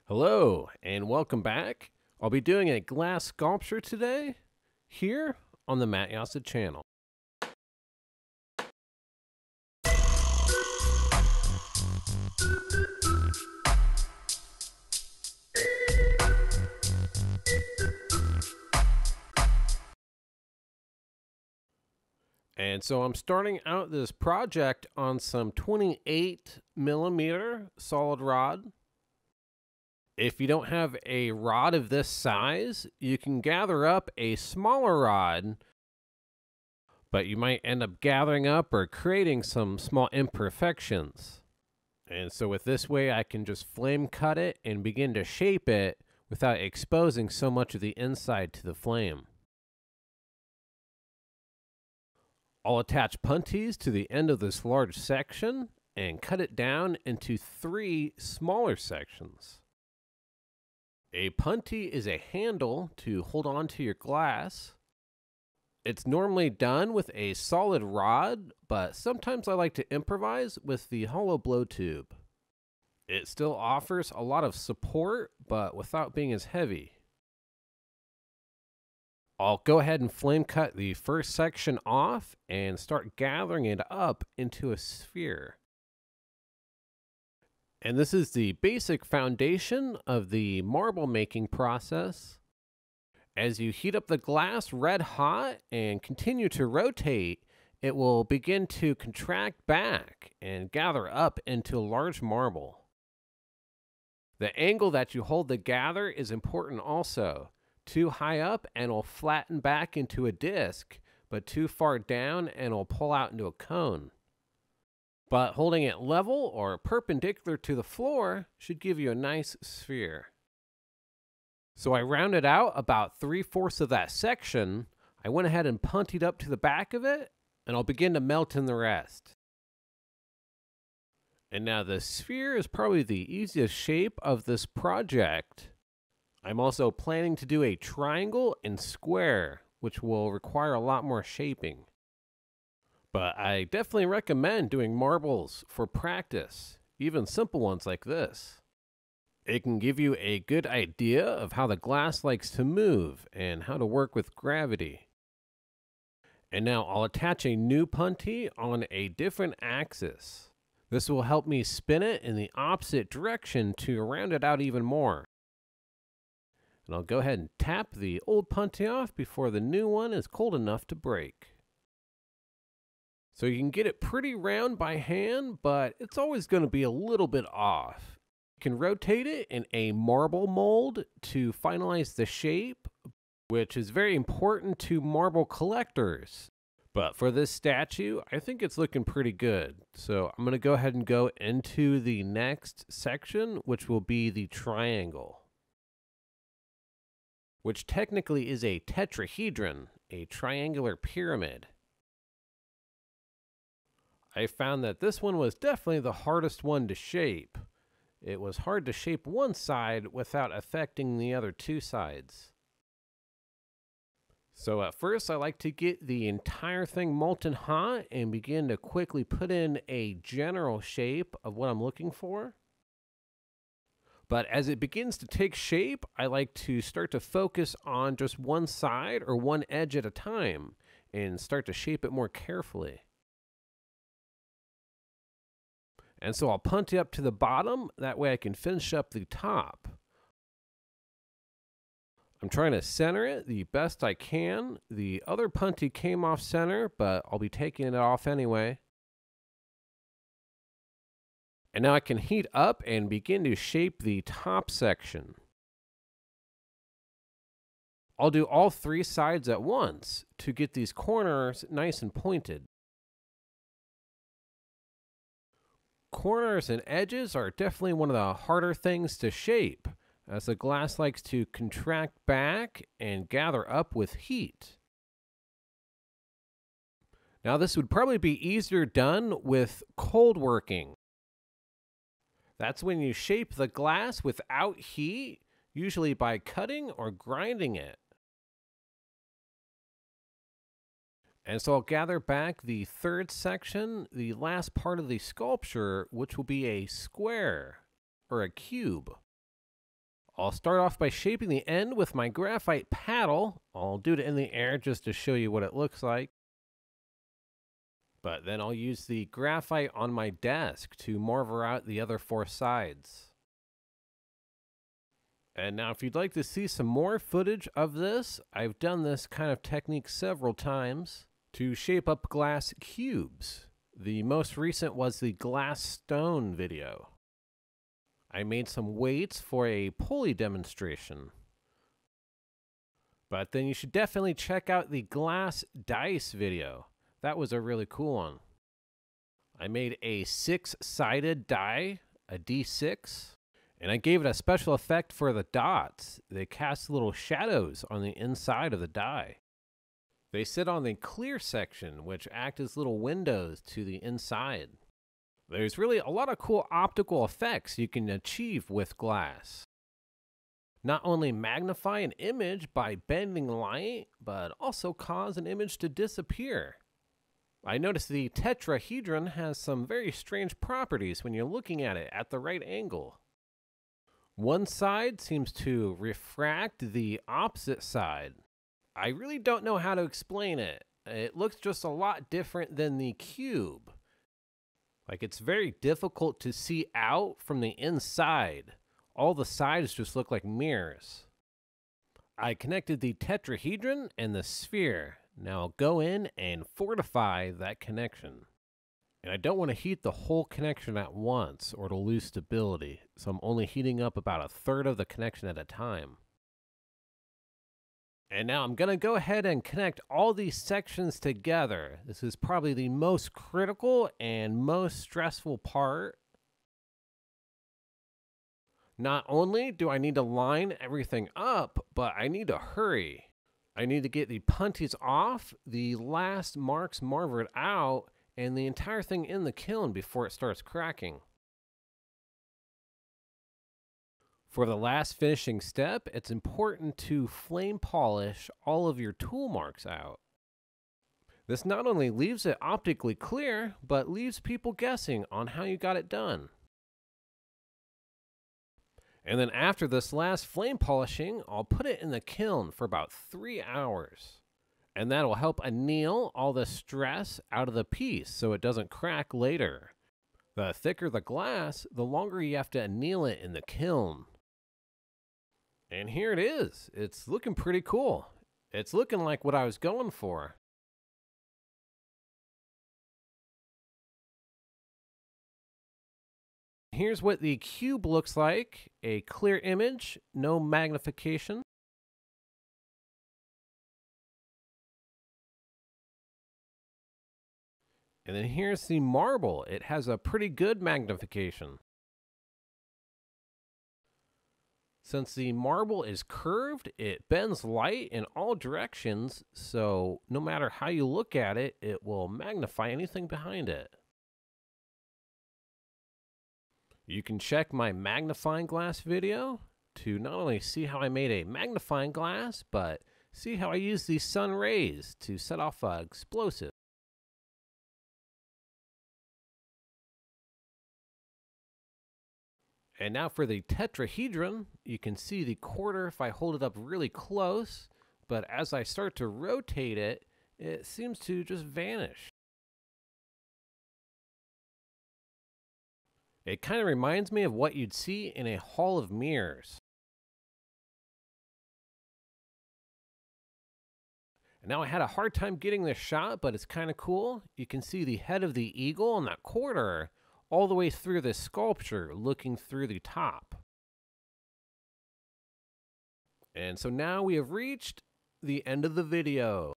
Hello and welcome back. I'll be doing a glass sculpture today here on the Jasa channel. And so I'm starting out this project on some 28mm solid rod. If you don't have a rod of this size, you can gather up a smaller rod, but you might end up gathering up or creating some small imperfections. And so with this way, I can just flame cut it and begin to shape it without exposing so much of the inside to the flame. I'll attach punties to the end of this large section and cut it down into 3 smaller sections. A punty is a handle to hold on to your glass. It's normally done with a solid rod, but sometimes I like to improvise with the hollow blow tube. It still offers a lot of support, but without being as heavy. I'll go ahead and flame cut the first section off and start gathering it up into a sphere. And this is the basic foundation of the marble making process. As you heat up the glass red hot and continue to rotate, it will begin to contract back and gather up into a large marble. The angle that you hold the gather is important also. Too high up and it'll flatten back into a disc, but too far down and it'll pull out into a cone. But holding it level or perpendicular to the floor should give you a nice sphere. So I rounded out about 3/4 of that section. I went ahead and puntied up to the back of it, and I'll begin to melt in the rest. And now the sphere is probably the easiest shape of this project. I'm also planning to do a triangle and square, which will require a lot more shaping. But I definitely recommend doing marbles for practice, even simple ones like this. It can give you a good idea of how the glass likes to move and how to work with gravity. And now I'll attach a new punty on a different axis. This will help me spin it in the opposite direction to round it out even more. And I'll go ahead and tap the old punty off before the new one is cold enough to break. So you can get it pretty round by hand, but it's always going to be a little bit off. You can rotate it in a marble mold to finalize the shape, which is very important to marble collectors. But for this statue, I think it's looking pretty good. So I'm going to go ahead and go into the next section, which will be the triangle, which technically is a tetrahedron, a triangular pyramid. I found that this one was definitely the hardest one to shape. It was hard to shape one side without affecting the other 2 sides. So at first I like to get the entire thing molten hot and begin to quickly put in a general shape of what I'm looking for. But as it begins to take shape, I like to start to focus on just one side or one edge at a time and start to shape it more carefully. And so I'll punty up to the bottom, that way I can finish up the top. I'm trying to center it the best I can. The other punty came off center, but I'll be taking it off anyway. And now I can heat up and begin to shape the top section. I'll do all 3 sides at once to get these corners nice and pointed. Corners and edges are definitely one of the harder things to shape, as the glass likes to contract back and gather up with heat. Now this would probably be easier done with cold working. That's when you shape the glass without heat, usually by cutting or grinding it. And so I'll gather back the 3rd section, the last part of the sculpture, which will be a square or a cube. I'll start off by shaping the end with my graphite paddle. I'll do it in the air just to show you what it looks like. But then I'll use the graphite on my desk to marver out the other 4 sides. And now if you'd like to see some more footage of this, I've done this kind of technique several times to shape up glass cubes. The most recent was the glass stone video. I made some weights for a pulley demonstration. But then you should definitely check out the glass dice video. That was a really cool one. I made a 6-sided die, a D6, and I gave it a special effect for the dots. They cast little shadows on the inside of the die. They sit on the clear section, which act as little windows to the inside. There's really a lot of cool optical effects you can achieve with glass. Not only magnify an image by bending light, but also cause an image to disappear. I noticed the tetrahedron has some very strange properties when you're looking at it at the right angle. One side seems to refract the opposite side. I really don't know how to explain it. It looks just a lot different than the cube. Like, it's very difficult to see out from the inside. All the sides just look like mirrors. I connected the tetrahedron and the sphere. Now I'll go in and fortify that connection. And I don't want to heat the whole connection at once or it'll lose stability, so I'm only heating up about 1/3 of the connection at a time. And now I'm going to go ahead and connect all these sections together. This is probably the most critical and most stressful part. Not only do I need to line everything up, but I need to hurry. I need to get the punties off, the last marks marvered out, and the entire thing in the kiln before it starts cracking. For the last finishing step, it's important to flame polish all of your tool marks out. This not only leaves it optically clear, but leaves people guessing on how you got it done. And then after this last flame polishing, I'll put it in the kiln for about 3 hours. And that'll help anneal all the stress out of the piece so it doesn't crack later. The thicker the glass, the longer you have to anneal it in the kiln. And here it is. It's looking pretty cool. It's looking like what I was going for. Here's what the cube looks like. A clear image, no magnification. And then here's the marble. It has a pretty good magnification. Since the marble is curved, it bends light in all directions, so no matter how you look at it, it will magnify anything behind it. You can check my magnifying glass video to not only see how I made a magnifying glass, but see how I use the sun rays to set off an explosive. And now for the tetrahedron, you can see the quarter if I hold it up really close, but as I start to rotate it, it seems to just vanish. It kind of reminds me of what you'd see in a hall of mirrors. And now I had a hard time getting this shot, but it's kind of cool. You can see the head of the eagle on that quarter all the way through this sculpture, looking through the top. And so now we have reached the end of the video.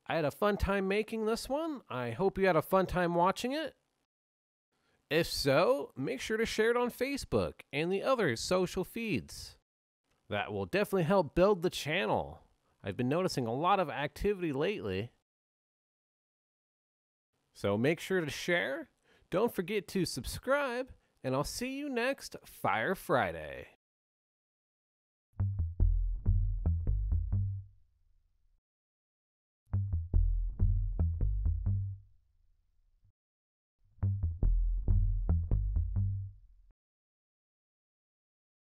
I had a fun time making this one. I hope you had a fun time watching it. If so, make sure to share it on Facebook and the other social feeds. That will definitely help build the channel. I've been noticing a lot of activity lately. So make sure to share. Don't forget to subscribe, and I'll see you next Fire Friday.